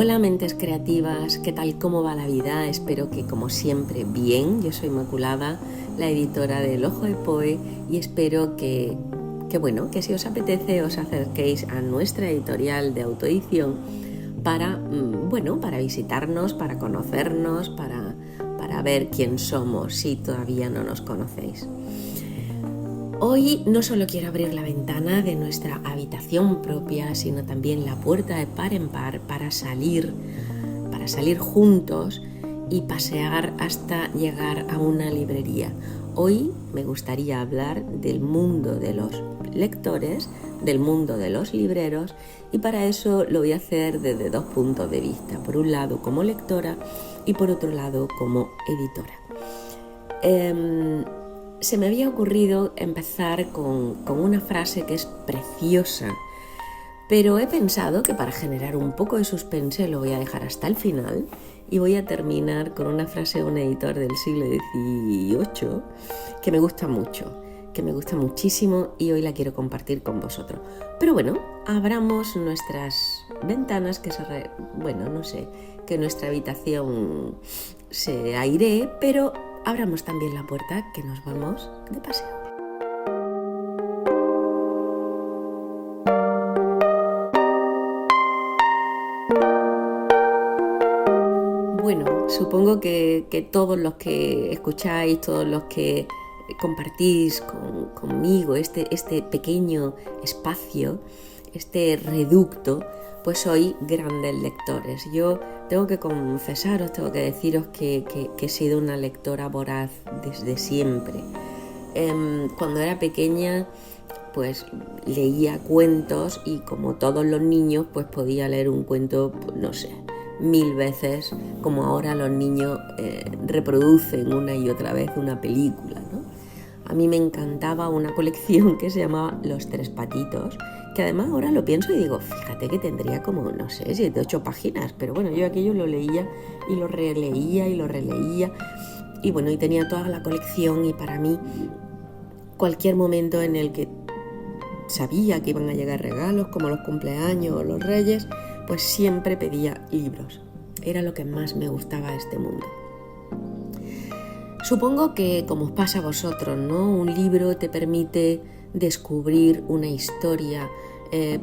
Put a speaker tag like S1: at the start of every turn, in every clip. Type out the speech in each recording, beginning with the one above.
S1: Hola mentes creativas, ¿qué tal? ¿Cómo va la vida? Espero que como siempre bien. Yo soy Inmaculada, la editora del Ojo de Poe, y espero que si os apetece os acerquéis a nuestra editorial de autoedición para visitarnos, para conocernos, para ver quién somos si todavía no nos conocéis. Hoy no solo quiero abrir la ventana de nuestra habitación propia, sino también la puerta de par en par para salir juntos y pasear hasta llegar a una librería. Hoy me gustaría hablar del mundo de los lectores, del mundo de los libreros, y para eso lo voy a hacer desde dos puntos de vista. Por un lado como lectora y por otro lado como editora. Se me había ocurrido empezar con una frase que es preciosa, pero he pensado que para generar un poco de suspense lo voy a dejar hasta el final y voy a terminar con una frase de un editor del siglo XVIII que me gusta muchísimo y hoy la quiero compartir con vosotros. Pero bueno, abramos nuestras ventanas, que nuestra habitación se airee, pero abramos también la puerta, que nos vamos de paseo. Bueno, supongo que todos los que escucháis, todos los que compartís conmigo este pequeño espacio, este reducto, pues sois grandes lectores. Yo tengo que confesaros, tengo que deciros que he sido una lectora voraz desde siempre. Cuando era pequeña, pues leía cuentos y como todos los niños, pues podía leer un cuento, 1000 veces, como ahora los niños reproducen una y otra vez una película, ¿no? A mí me encantaba una colección que se llamaba Los Tres Patitos, que además ahora lo pienso y digo, fíjate que tendría como, 7 u 8 páginas, pero bueno, yo aquello lo leía y lo releía y bueno, y tenía toda la colección, y para mí cualquier momento en el que sabía que iban a llegar regalos como los cumpleaños o los reyes, pues siempre pedía libros. Era lo que más me gustaba de este mundo. Supongo que, como os pasa a vosotros, ¿no? Un libro te permite descubrir una historia,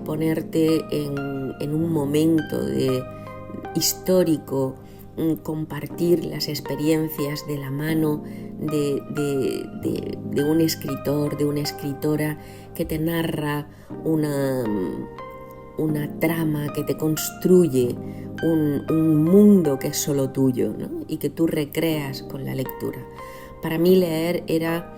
S1: ponerte en un momento histórico, compartir las experiencias de la mano de un escritor, de una escritora que te narra una trama, que te construye un mundo que es solo tuyo, ¿no? Y que tú recreas con la lectura. Para mí leer era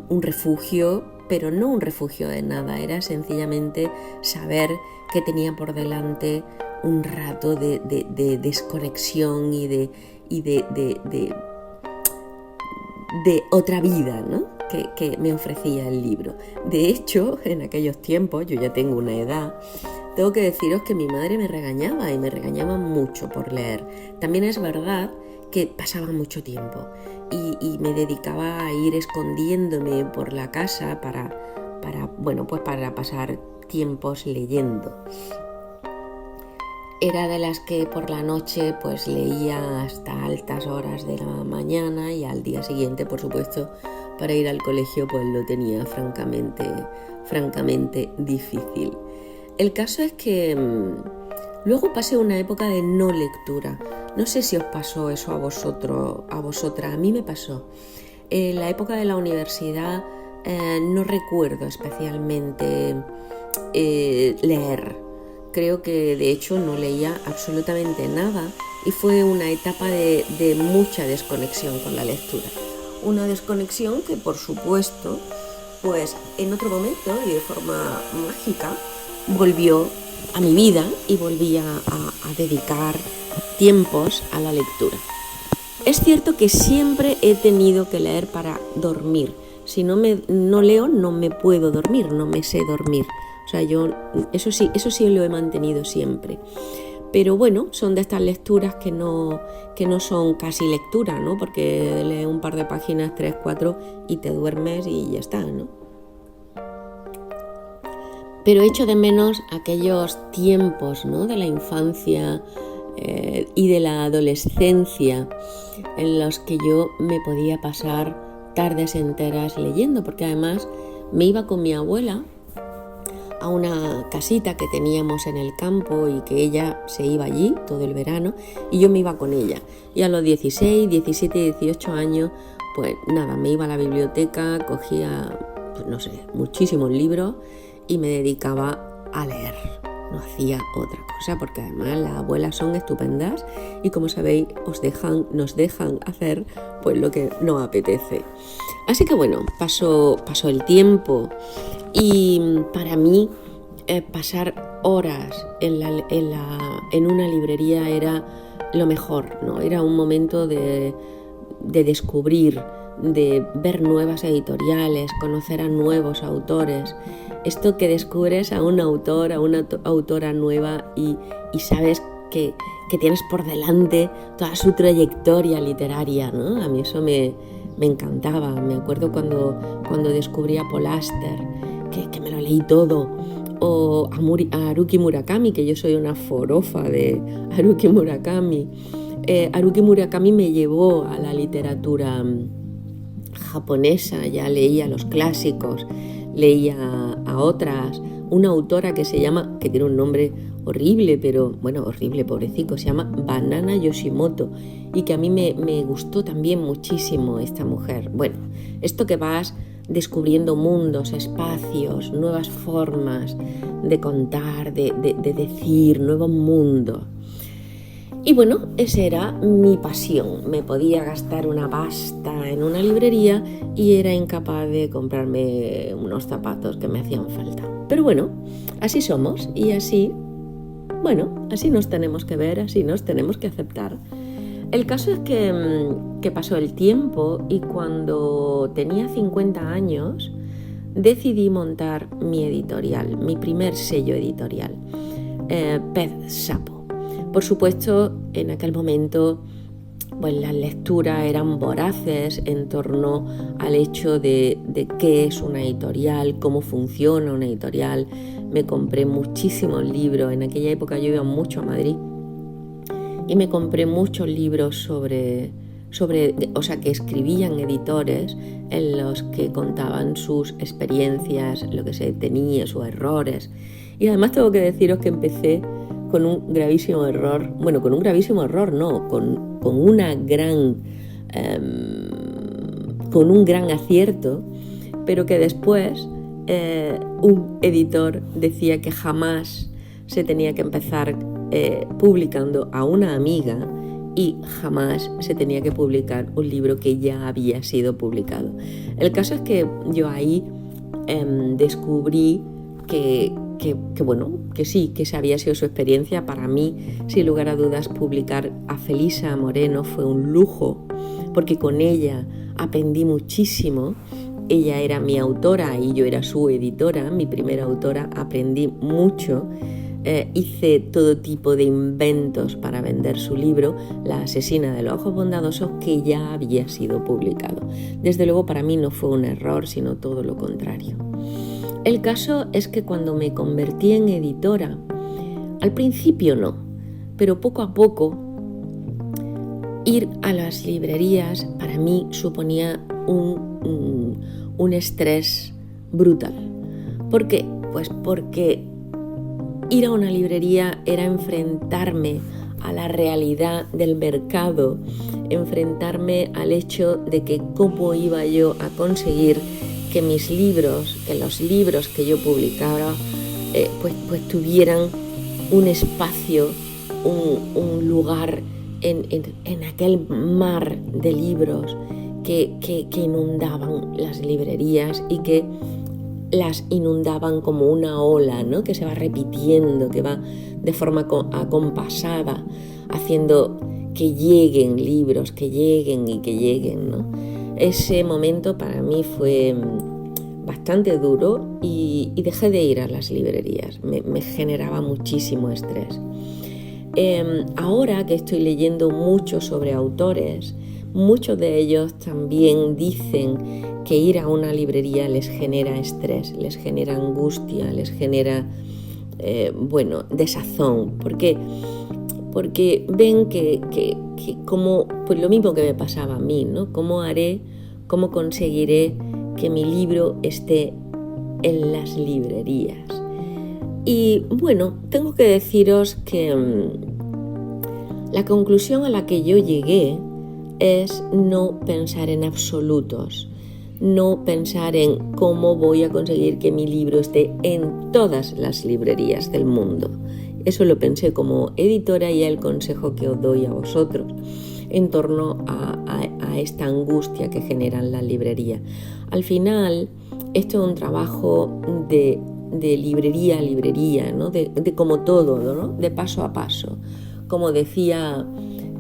S1: un refugio, pero no un refugio de nada, era sencillamente saber que tenía por delante un rato de desconexión y de otra vida, ¿no? que me ofrecía el libro. De hecho, en aquellos tiempos, yo ya tengo una edad, tengo que deciros que mi madre me regañaba, y me regañaba mucho por leer. También es verdad que pasaba mucho tiempo y me dedicaba a ir escondiéndome por la casa para pasar tiempos leyendo. Era de las que por la noche pues leía hasta altas horas de la mañana, y al día siguiente, por supuesto, para ir al colegio pues lo tenía francamente difícil. El caso es que luego pasé una época de no lectura. No sé si os pasó eso a vosotras, a mí me pasó. En la época de la universidad no recuerdo especialmente leer. Creo que de hecho no leía absolutamente nada, y fue una etapa de mucha desconexión con la lectura. Una desconexión que, por supuesto, pues en otro momento y de forma mágica volvió a mi vida y volví a dedicar tiempos a la lectura. Es cierto que siempre he tenido que leer para dormir. Si no leo, no me puedo dormir, no me sé dormir. O sea, yo eso sí lo he mantenido siempre. Pero bueno, son de estas lecturas que no son casi lectura, ¿no? Porque lees un par de páginas, 3, 4 y te duermes y ya está, ¿no? pero echo de menos aquellos tiempos, ¿no?, de la infancia y de la adolescencia en los que yo me podía pasar tardes enteras leyendo, porque además me iba con mi abuela a una casita que teníamos en el campo y que ella se iba allí todo el verano y yo me iba con ella. Y a los 16, 17, 18 años, pues nada, me iba a la biblioteca, cogía, pues no sé, muchísimos libros y me dedicaba a leer. No hacía otra cosa, porque además las abuelas son estupendas y, como sabéis, nos dejan hacer pues lo que nos apetece. Así que bueno, pasó el tiempo y para mí pasar horas en una librería era lo mejor, ¿no? Era un momento de descubrir, de ver nuevas editoriales, conocer a nuevos autores. Esto que descubres a un autor, a una autora nueva y sabes que tienes por delante toda su trayectoria literaria, ¿no? A mí eso me encantaba. Me acuerdo cuando descubrí a Paul Auster, que me lo leí todo, o a Haruki Murakami, que yo soy una forofa de Haruki Murakami. Haruki Murakami me llevó a la literatura japonesa, ya leía los clásicos, leía a otras, una autora que tiene un nombre horrible, pero bueno, horrible, pobrecito, se llama Banana Yoshimoto, y que a mí me gustó también muchísimo esta mujer. Bueno, esto que vas descubriendo mundos, espacios, nuevas formas de contar, de decir, nuevos mundos. Y bueno, esa era mi pasión. Me podía gastar una pasta en una librería y era incapaz de comprarme unos zapatos que me hacían falta. Pero bueno, así somos y así nos tenemos que ver, así nos tenemos que aceptar. El caso es que pasó el tiempo y cuando tenía 50 años decidí montar mi editorial, mi primer sello editorial, Pez Sapo. Por supuesto, en aquel momento pues las lecturas eran voraces en torno al hecho de qué es una editorial, cómo funciona una editorial. Me compré muchísimos libros. En aquella época yo iba mucho a Madrid y me compré muchos libros sobre que escribían editores en los que contaban sus experiencias, lo que se tenía, sus errores. Y además tengo que deciros que empecé con un gravísimo error, con un gran acierto, pero que después un editor decía que jamás se tenía que empezar publicando a una amiga y jamás se tenía que publicar un libro que ya había sido publicado. El caso es que yo ahí descubrí que sí, que esa había sido su experiencia. Para mí, sin lugar a dudas, publicar a Felisa Moreno fue un lujo, porque con ella aprendí muchísimo. Ella era mi autora y yo era su editora, mi primera autora. Aprendí mucho, hice todo tipo de inventos para vender su libro, La asesina de los ojos bondadosos, que ya había sido publicado. Desde luego, para mí no fue un error, sino todo lo contrario. El caso es que cuando me convertí en editora, al principio no, pero poco a poco ir a las librerías para mí suponía un estrés brutal. ¿Por qué? Pues porque ir a una librería era enfrentarme a la realidad del mercado, enfrentarme al hecho de que cómo iba yo a conseguir que mis libros, que los libros que yo publicara, pues tuvieran un espacio, un lugar en aquel mar de libros que inundaban las librerías y que las inundaban como una ola, ¿no?, que se va repitiendo, que va de forma acompasada, haciendo que lleguen libros, que lleguen y que lleguen, ¿no? Ese momento para mí fue bastante duro y dejé de ir a las librerías. Me generaba muchísimo estrés. Ahora que estoy leyendo mucho sobre autores, muchos de ellos también dicen que ir a una librería les genera estrés, les genera angustia, les genera, desazón. ¿Por qué? Porque ven que como, pues lo mismo que me pasaba a mí, ¿no? ¿Cómo conseguiré que mi libro esté en las librerías? Y bueno, tengo que deciros que la conclusión a la que yo llegué es no pensar en absolutos, no pensar en cómo voy a conseguir que mi libro esté en todas las librerías del mundo. Eso lo pensé como editora y el consejo que os doy a vosotros en torno a esta angustia que generan la librería. Al final, esto es un trabajo de librería a librería, ¿no? De como todo, ¿no? De paso a paso. Como decía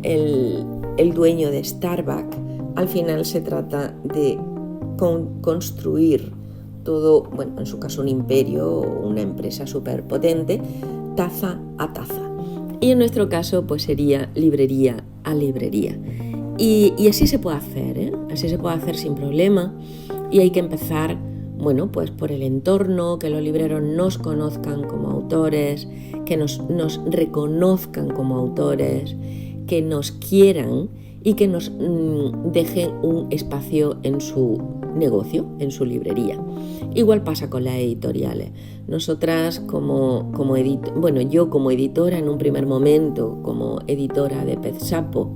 S1: el dueño de Starbucks, al final se trata de construir todo, bueno, en su caso un imperio o una empresa súper potente, taza a taza. Y en nuestro caso, pues sería librería a librería. Y así se puede hacer, ¿eh? Así se puede hacer sin problema. Y hay que empezar, bueno, pues por el entorno, que los libreros nos conozcan como autores, que nos reconozcan como autores, que nos quieran y que nos dejen un espacio en su negocio, en su librería. Igual pasa con las editoriales. Nosotras yo como editora en un primer momento, como editora de Pez Sapo,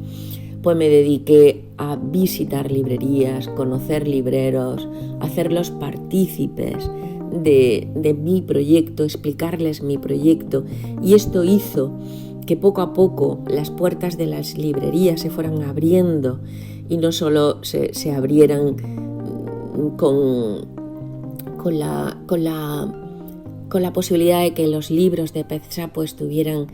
S1: pues me dediqué a visitar librerías, conocer libreros, hacerlos partícipes de mi proyecto, explicarles mi proyecto, y esto hizo que poco a poco las puertas de las librerías se fueran abriendo y no solo se abrieran con la posibilidad de que los libros de Pez Sapo estuvieran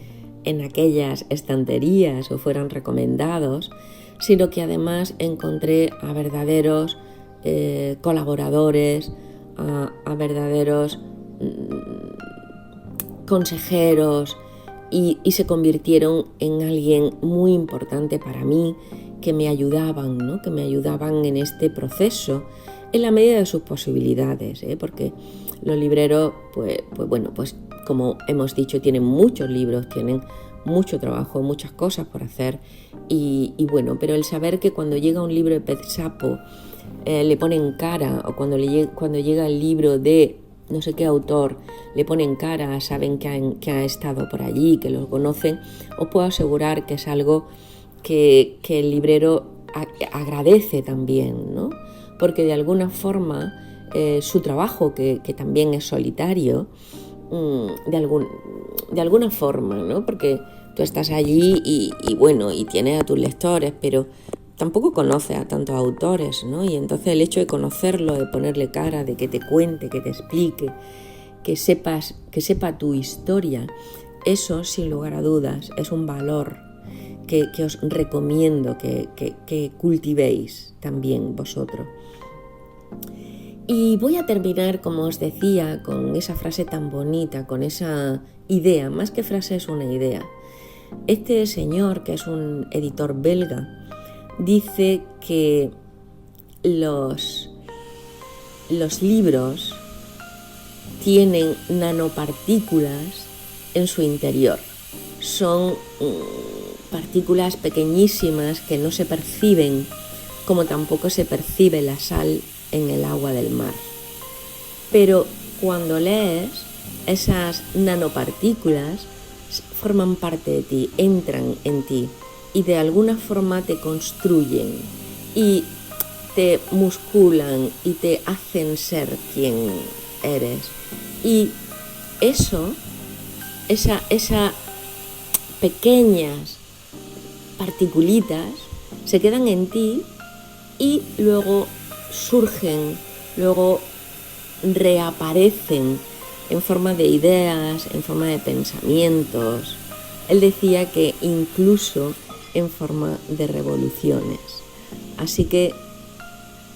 S1: en aquellas estanterías o fueran recomendados, sino que además encontré a verdaderos colaboradores, a verdaderos consejeros, y se convirtieron en alguien muy importante para mí, que me ayudaban, ¿no? Que me ayudaban en este proceso en la medida de sus posibilidades, porque los libreros, pues como hemos dicho, tienen muchos libros, tienen mucho trabajo, muchas cosas por hacer, pero el saber que cuando llega un libro de Pez Sapo le ponen cara, o cuando llega el libro de no sé qué autor, le ponen cara, saben que ha estado por allí, que lo conocen, os puedo asegurar que es algo que el librero agradece también, ¿no? Porque de alguna forma su trabajo, que también es solitario, de alguna forma, ¿no? Porque tú estás allí y tienes a tus lectores, pero tampoco conoces a tantos autores, ¿no? Y entonces el hecho de conocerlo, de ponerle cara, de que te cuente, que te explique, que sepa tu historia, eso sin lugar a dudas es un valor que os recomiendo que cultivéis también vosotros. Y voy a terminar, como os decía, con esa frase tan bonita, con esa idea, más que frase es una idea. Este señor, que es un editor belga, dice que los libros tienen nanopartículas en su interior. Son partículas pequeñísimas que no se perciben, como tampoco se percibe la sal en el agua del mar. Pero cuando lees, esas nanopartículas forman parte de ti, entran en ti y de alguna forma te construyen y te musculan y te hacen ser quien eres. Y esas pequeñas particulitas se quedan en ti y luego surgen, luego reaparecen en forma de ideas, en forma de pensamientos. Él decía que incluso en forma de revoluciones. Así que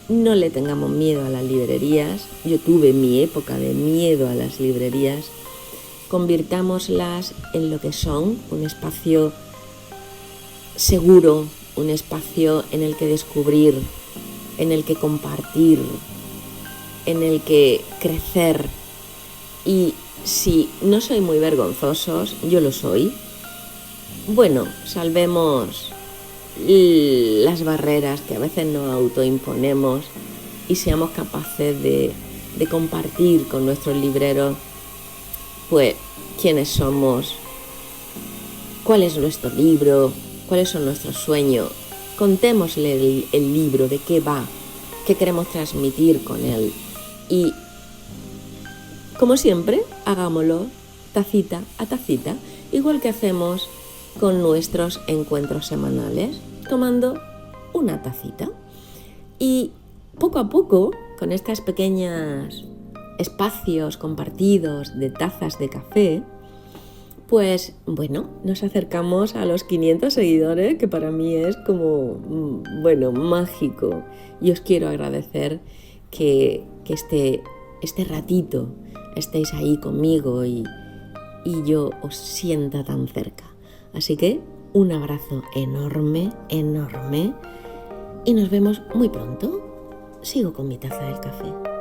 S1: no le tengamos miedo a las librerías. Yo tuve mi época de miedo a las librerías. Convirtámoslas en lo que son, un espacio seguro, un espacio en el que descubrir en el que compartir, en el que crecer. Y si no soy muy vergonzosos, yo lo soy, bueno, salvemos las barreras que a veces nos autoimponemos y seamos capaces de compartir con nuestros libreros, pues, quiénes somos, cuál es nuestro libro, cuáles son nuestros sueños. Contémosle el libro, de qué va, qué queremos transmitir con él. Y, como siempre, hagámoslo tacita a tacita, igual que hacemos con nuestros encuentros semanales, tomando una tacita. Y poco a poco, con estos pequeños espacios compartidos de tazas de café, pues bueno, nos acercamos a los 500 seguidores, que para mí es como, bueno, mágico. Y os quiero agradecer que este ratito estéis ahí conmigo y yo os sienta tan cerca. Así que un abrazo enorme, enorme, y nos vemos muy pronto. Sigo con mi taza del café.